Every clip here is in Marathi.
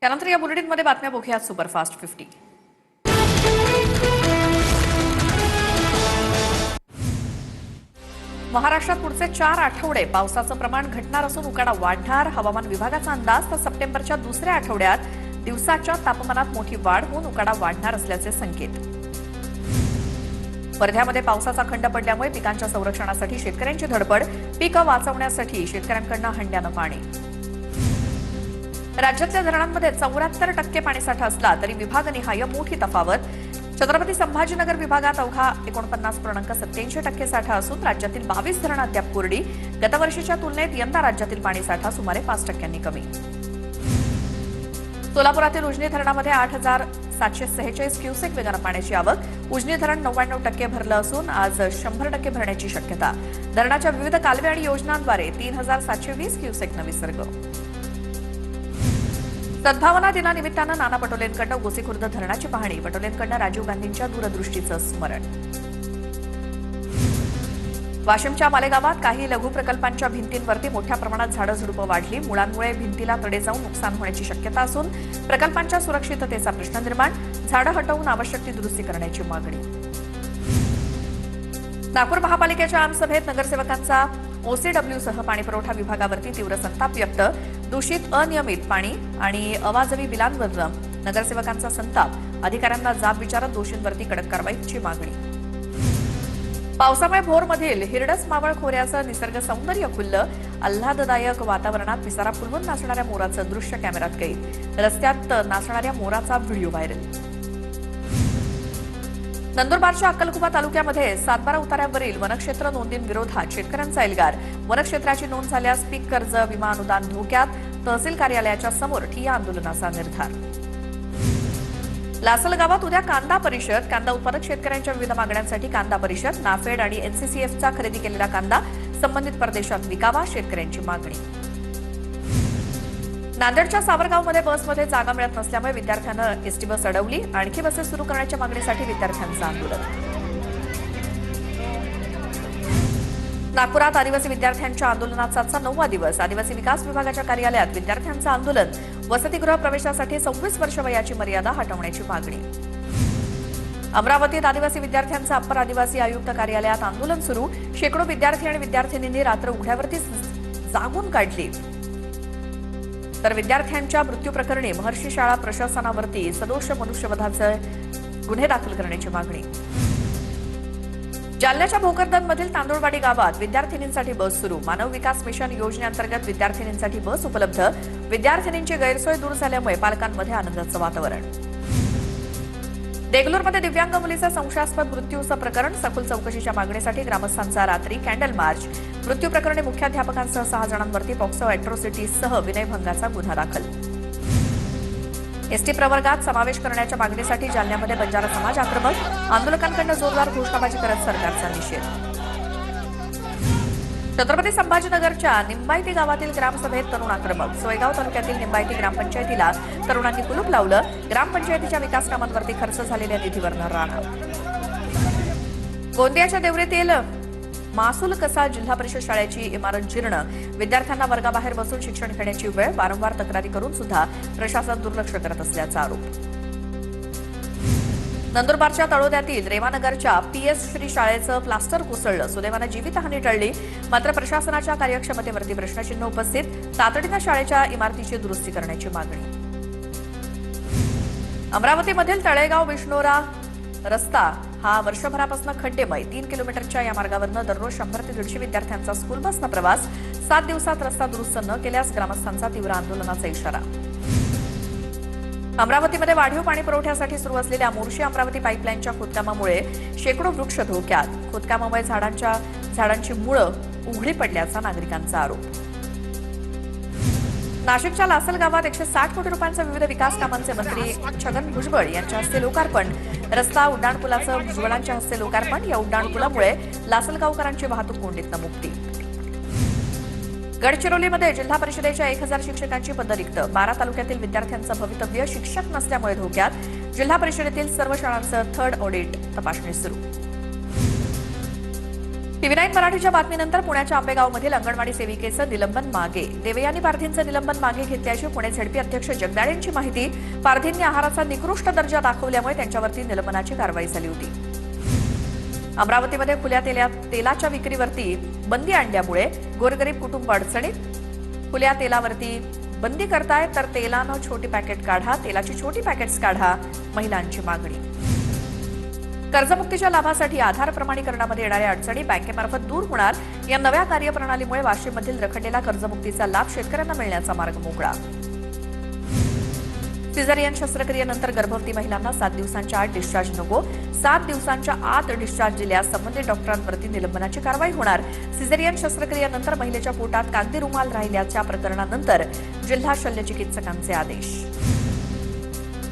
त्यानंतर या बुलेटिनमध्ये बातम्या बघूया सुपरफास्ट 50। महाराष्ट्रात पुढचे 4 आठवडे पावसाचं प्रमाण घटणार असून उकाडा वाढणार। हवामान विभागाचा अंदाज तर सप्टेंबरच्या दुसऱ्या आठवड्यात दिवसाच्या तापमानात मोठी वाढ होऊन उकाडा वाढणार असल्याचे संकेत। वर्ध्यामध्ये पावसाचा खंड पडल्यामुळे पिकांच्या संरक्षणासाठी शेतकऱ्यांची धडपड। पिकं वाचवण्यासाठी शेतकऱ्यांकडून हंड्यानं पाणी। राज्यातल्या धरणांमध्ये 74% पाणीसाठा असला तरी विभागनिहाय मोठी तफावत। छत्रपती संभाजीनगर विभागात अवघा 49.87% साठा असून राज्यातील 22 धरणं अद्याप कोरडी। गतवर्षीच्या तुलनेत यंदा राज्यातील पाणीसाठा सुमारे 5% कमी। सोलापुरातील उजनी धरणामध्ये 8,746 क्युसेक वेगानं पाण्याची आवक। उजनी धरण 99% भरलं असून आज 100% भरण्याची शक्यता। धरणाच्या विविध कालवे आणि योजनांद्वारे 3,720 क्युसेकनं विसर्ग। सद्भावना दिनानिमित्तानं नाना पटोलेंकडनं गोसीखुर्द धरणाची पाहणी। पटोलेंकडनं राजीव गांधींच्या दूरदृष्टीचं स्मरण। वाशिमच्या मालेगावात काही लघु प्रकल्पांच्या भिंतींवरती मोठ्या प्रमाणात झाडं झुडपं वाढली। मुळांमुळे भिंतीला तडे जाऊन नुकसान होण्याची शक्यता असून प्रकल्पांच्या सुरक्षिततेचा प्रश्न निर्माण। झाडं हटवून आवश्यक ती दुरुस्ती करण्याची मागणी। नागपूर महापालिकेच्या आमसभेत नगरसेवकांचा ओसीडब्ल्यूसह पाणीपुरवठा विभागावरती तीव्र संताप व्यक्त। दूषित अनियमित पाणी आणि अवाजवी बिलांवर नगरसेवकांचा संताप। अधिकाऱ्यांना जाब विचारत दोषींवरती कडक कारवाईची मागणी। पावसामुळे भोरमधील हिरडस मावळ खोऱ्याचं निसर्ग सौंदर्य खुललं। आल्हाददायक वातावरणात पिसारा फुलवून नाचणाऱ्या मोराचं दृश्य कॅमेऱ्यात कैद। रस्त्यात नाचणाऱ्या मोराचा व्हिडिओ व्हायरल। नंदुरबारच्या अक्कलकुवा तालुक्यामध्ये सातबारा उतार्यावरील वनक्षेत्र नोंदींविरोधात शेतकऱ्यांचा एल्गार। वनक्षेत्राची नोंद झाल्यास पीक कर्ज विमा अनुदान धोक्यात। तहसील कार्यालयाच्या समोर ठिय्या आंदोलनाचा निर्धार। लासलगावात उद्या कांदा परिषद। कांदा उत्पादक शेतकऱ्यांच्या विविध मागण्यांसाठी कांदा परिषद। नाफेड आणि एनसीसीएफचा खरेदी केलेला कांदा संबंधित प्रदेशात विकावा, शेतकऱ्यांची मागणी। नांदेडच्या सावरगावमध्ये बसमध्ये जागा मिळत नसल्यामुळे विद्यार्थ्यांना एसटी बस अडवली। आणखी बसेस सुरू करण्याच्या मागणीसाठी विद्यार्थ्यांचं आंदोलन। नागपुरात आदिवासी विद्यार्थ्यांच्या आंदोलनाचा 9वा दिवस। आदिवासी विकास विभागाच्या कार्यालयात विद्यार्थ्यांचं आंदोलन। वसतिगृह प्रवेशासाठी 26 वर्ष वयाची मर्यादा हटवण्याची मागणी। अमरावतीत आदिवासी विद्यार्थ्यांचं अप्पर आदिवासी आयुक्त कार्यालयात आंदोलन सुरू। शेकडो विद्यार्थी आणि विद्यार्थिनींनी रात्र उघड्यावरती जागून काढली। तर विद्यार्थ्यांच्या मृत्यूप्रकरणी महर्षी शाळा प्रशासनावरती सदोष मनुष्यवधाचे गुन्हे दाखल करण्याची मागणी। जालन्याच्या भोकरदनमधील तांदुळवाडी गावात विद्यार्थिनींसाठी बस सुरू। मानव विकास मिशन योजनेअंतर्गत विद्यार्थिनींसाठी बस उपलब्ध। विद्यार्थिनींची गैरसोय दूर झाल्यामुळे पालकांमध्ये आनंदाचं वातावरण। देगलूरमध्ये दिव्यांग मुलीचा संशयास्पद मृत्यूचं प्रकरण। सखोल चौकशीच्या मागणीसाठी ग्रामस्थांचा रात्री कॅन्डल मार्च। मृत्यू प्रकरणी मुख्याध्यापकांसह 6 जणांवरती पॉक्सो अॅट्रॉसिटीसह विनयभंगाचा गुन्हा दाखल। एसटी प्रवर्गात समावेश करण्याच्या मागणीसाठी जालन्यामध्ये बंजारा समाज आक्रमक। आंदोलकांकडून जोरदार घोषणाबाजी करत सरकारचा निषेध। छत्रपती संभाजीनगरच्या निंबायती गावातील ग्रामसभेत तरुण आक्रमक। सोयगाव तालुक्यातील निंबायती ग्रामपंचायतीला तरुणांनी कुलूप लावलं। ग्रामपंचायतीच्या विकास कामांवरती खर्च झालेल्या निधीवर राणा। गोंदियाच्या देवरीतील मासूल कसा जिल्हा परिषद शाळेची इमारत जीर्ण। विद्यार्थ्यांना वर्गाबाहेर बसून शिक्षण घेण्याची वेळ। वारंवार तक्रारी करून सुद्धा प्रशासन दुर्लक्ष करत असल्याचा आरोप। नंदुरबारच्या तळोद्यातील रेवानगरच्या पीएस श्री शाळेचं प्लास्टर कोसळलं। सुदैवानं जीवितहानी टळली, मात्र प्रशासनाच्या कार्यक्षमतेवरती प्रश्नचिन्ह उपस्थित। तातडीनं शाळेच्या इमारतीची दुरुस्ती करण्याची मागणी। अमरावतीमधील तळेगाव विष्णोरा रस्ता हा वर्षभरापासून खड्डेमय। 3 किलोमीटरच्या या मार्गावरनं दररोज 100 ते 150 विद्यार्थ्यांचा स्कूल बसनं प्रवास। 7 दिवसात रस्ता दुरुस्त न केल्यास ग्रामस्थांचा तीव्र आंदोलनाचा इशारा। अमरावतीमध्ये वाढीव पाणी पुरवठ्यासाठी सुरू असलेल्या मोर्शी अमरावती पाईपलाईनच्या खोदकामामुळे शेकडो वृक्ष धोक्यात। खोदकामामुळे झाडांची मुळं उघडी पडल्याचा नागरिकांचा आरोप। नाशिकच्या लासलगावात 160 कोटी रुपयांचे विविध विकास कामांचे मंत्री छगन भुजबळ यांच्या हस्ते लोकार्पण। रस्ता उड्डाणपुलाचं भुजबळांच्या हस्ते लोकार्पण। या उड्डाणपुलामुळे लासलगावकरांची वाहतूक कोंडीतनं मुक्ती। गडचिरोलीमध्ये जिल्हा परिषदेच्या 1000 शिक्षकांची पदं रिक्त। 12 तालुक्यातील विद्यार्थ्यांचं भवितव्य शिक्षक नसल्यामुळे धोक्यात। जिल्हा परिषदेतील सर्व शाळांचं थर्ड ऑडिट तपासणी सुरू। TV9 मराठीच्या बातमीनंतर पुण्याच्या आंबेगावमधील अंगणवाडी सेविकेचं निलंबन मागे. देवयानी पारधींचं निलंबन मागे घेतल्याची पुणे झेडपी अध्यक्ष जगदाळे यांची माहिती. पारधींनी आहाराचा निकृष्ट दर्जा दाखवल्यामुळे त्यांच्यावरती निलंबनाची कारवाई झाली होती. अमरावतीमध्ये खुल्या तेलाच्या विक्रीवरती बंदी आणल्यामुळे गोरगरीब कुटुंब अडचणीत. खुल्या तेलावरती बंदी करताय तर तेलानं छोटी पॅकेट काढा, तेलाची छोटी पॅकेट्स काढा, महिलांची मागणी. कर्जमुक्तीच्या लाभासाठी आधार प्रमाणीकरणामध्ये येणाऱ्या अडचणी बँकेमार्फत दूर होणार. या नव्या कार्यप्रणालीमुळे वाशिममधील रखडलेला कर्जमुक्तीचा लाभ शेतकऱ्यांना मिळण्याचा मार्ग मोकळा. सिझेरियन शस्त्रक्रियेनंतर गर्भवती महिलांना 7 दिवसांच्या आत डिस्चार्ज नको. 7 दिवसांच्या आत डिस्चार्ज दिल्यास संबंधित डॉक्टरांवरती निलंबनाची कारवाई होणार. सिझेरियन शस्त्रक्रियेनंतर महिलेच्या पोटात कागदी रुमाल राहिल्याच्या प्रकरणानंतर जिल्हा शल्यचिकित्सकांचे आदेश.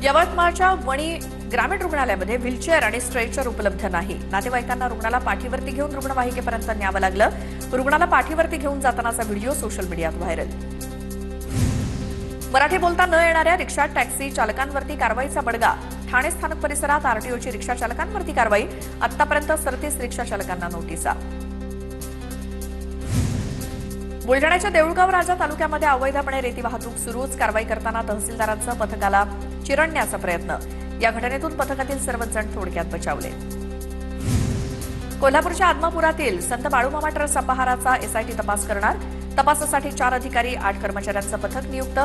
यवतमाळच्या वणी ग्रामीण रुग्णालयामध्ये व्हीलचेअर आणि स्ट्रेचर उपलब्ध नाही. नातेवाईकांना रुग्णाला पाठीवरती घेऊन रुग्णवाहिकेपर्यंत न्यावं लागलं. रुग्णाला पाठीवरती घेऊन जातानाचा व्हिडिओ सोशल मीडियात व्हायरल. मराठी बोलता न येणाऱ्या रिक्षा टॅक्सी चालकांवरती कारवाईचा बडगा. ठाणे स्थानक परिसरात आरटीओची रिक्षा चालकांवरती कारवाई. आतापर्यंत 37 रिक्षा चालकांना नोटिसा. बुलढाण्याच्या देऊळगाव राजा तालुक्यामध्ये अवैधपणे रेती वाहतूक सुरूच. कारवाई करताना तहसीलदारांचं पथकाला चिरडण्याचा प्रयत्न. या घटनेतून पथकातील सर्वच जण थोडक्यात बचावले. कोल्हापूरच्या आदमापुरातील संत बाळूमामा ट्रस्ट अपहाराचा एसआयटी तपास करणार. तपासासाठी 4 अधिकारी 8 कर्मचाऱ्यांचं पथक नियुक्त.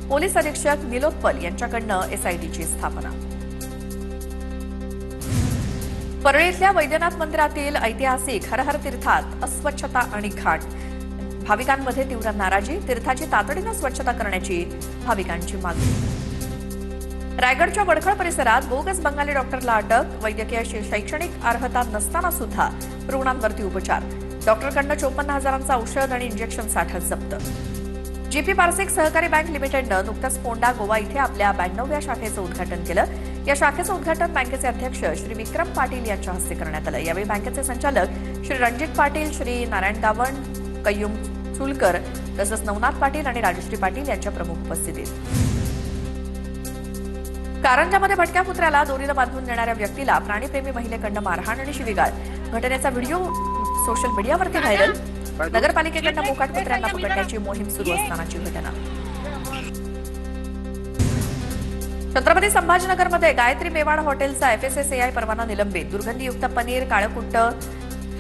पोलीस अधीक्षक निलोत्पल यांच्याकडनं एसआयटीची स्थापना. परळी इथल्या वैद्यनाथ मंदिरातील ऐतिहासिक हर हर तीर्थात अस्वच्छता आणि घाण. भाविकांमध्ये तीव्र नाराजी. तीर्थाची तातडीनं स्वच्छता करण्याची भाविकांची मागणी. रायगडच्या वडखळ परिसरात बोगस बंगाली डॉक्टरला अटक. वैद्यकीय शैक्षणिक अर्हता नसताना सुद्धा रुग्णांवरती उपचार. डॉक्टरकडनं 54,000चं औषध आणि इंजेक्शन साठा जप्त. जीपी पारसिक सहकारी बँक लिमिटेडनं नुकतंच फोंडा गोवा इथे आपल्या 92व्या शाखेचं उद्घाटन केलं. या शाखेचं उद्घाटन बँकेचे अध्यक्ष श्री विक्रम पाटील यांच्या हस्ते करण्यात आलं. यावेळी बँकेचे संचालक श्री रणजित पाटील, श्री नारायण गावण, कय्यूम चुलकर तसंच नवनाथ पाटील आणि राजश्री पाटील यांच्या प्रमुख उपस्थितीत. कारंजामध्ये भटक्या कुत्र्याला दोरीनं बांधून नेणाऱ्या व्यक्तीला प्राणीप्रेमी महिलेकडनं मारहाण आणि शिवीगाळ. घटनेचा व्हिडिओ सोशल मीडियावरती व्हायरल. नगरपालिकेकडनं मोकाट कुत्र्यांना पकडण्याची मोहीम सुरू असतानाची घटना. छत्रपती संभाजीनगरमध्ये गायत्री मेवाड हॉटेलचा FSSAI परवाना निलंबित. दुर्गंधीयुक्त पनीर, काळकुट्ट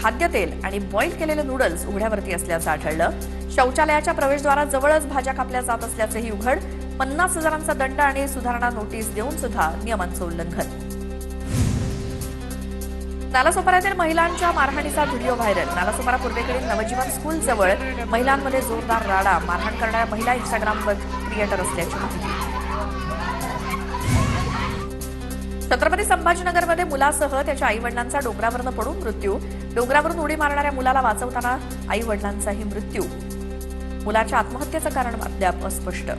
खाद्यतेल आणि बॉईल केलेले नूडल्स उघड्यावरती असल्याचं आढळलं. शौचालयाच्या प्रवेशद्वाराजवळच भाज्या कापल्या जात असल्याचंही उघड. 50,000चा दंड आणि सुधारणा नोटीस देऊन सुद्धा नियमांचं उल्लंघन. नालासोपाऱ्यातील महिलांच्या मारहाणीचा व्हिडिओ व्हायरल. नालासोपारा पूर्वेकडील नवजीवन स्कूल जवळ महिलांमध्ये जोरदार राडा. मारहाण करणाऱ्या महिला इंस्टाग्रामवर क्रिएटर असल्याची माहिती. छत्रपती संभाजीनगरमध्ये मुलासह त्याच्या आईवडिलांचा डोंगरावरून पडून मृत्यू. डोंगरावरून उडी मारणाऱ्या मुलाला वाचवताना आईवडिलांचाही मृत्यू. मुलाच्या आत्महत्येचं कारण अद्याप अस्पष्ट.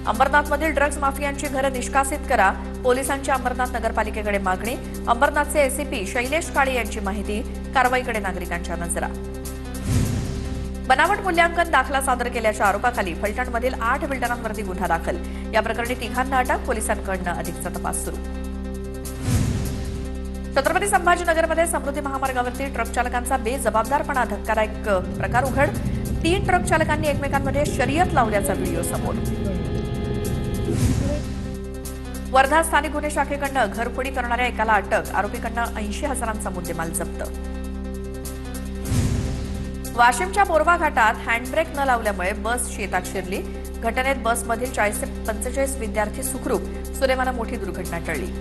अंबरनाथमधील ड्रग्ज माफियांची घरं निष्कासित करा. पोलिसांची अंबरनाथ नगरपालिकेकडे मागणी. अंबरनाथचे एसीपी शैलेश काळे यांची माहिती. कारवाईकडे नागरिकांच्या नजरा. बनावट मूल्यांकन दाखला सादर केल्याच्या आरोपाखाली फलटणमधील 8 बिल्डरांवरती गुन्हा दाखल. या प्रकरणी 3 अटक. पोलिसांकडून अधिकचा तपास सुरू. छत्रपती संभाजीनगरमध्ये समृद्धी महामार्गावरती ट्रक चालकांचा बेजबाबदारपणा. धक्कादायक प्रकार उघड. 3 ट्रक चालकांनी एकमेकांमध्ये शर्यत लावल्याचा व्हिडिओ समोर. वर्धा स्थानिक गुन्हे शाखेकडनं घरफोडी करणाऱ्या एकाला अटक. आरोपीकडनं 80,000चा मुद्देमाल जप्त. वाशिमच्या बोरवा घाटात हँडब्रेक न लावल्यामुळे बस शेतात शिरली. घटनेत बसमधील 40 ते 45 विद्यार्थी सुखरूप. सुदैवानं मोठी दुर्घटना टळली.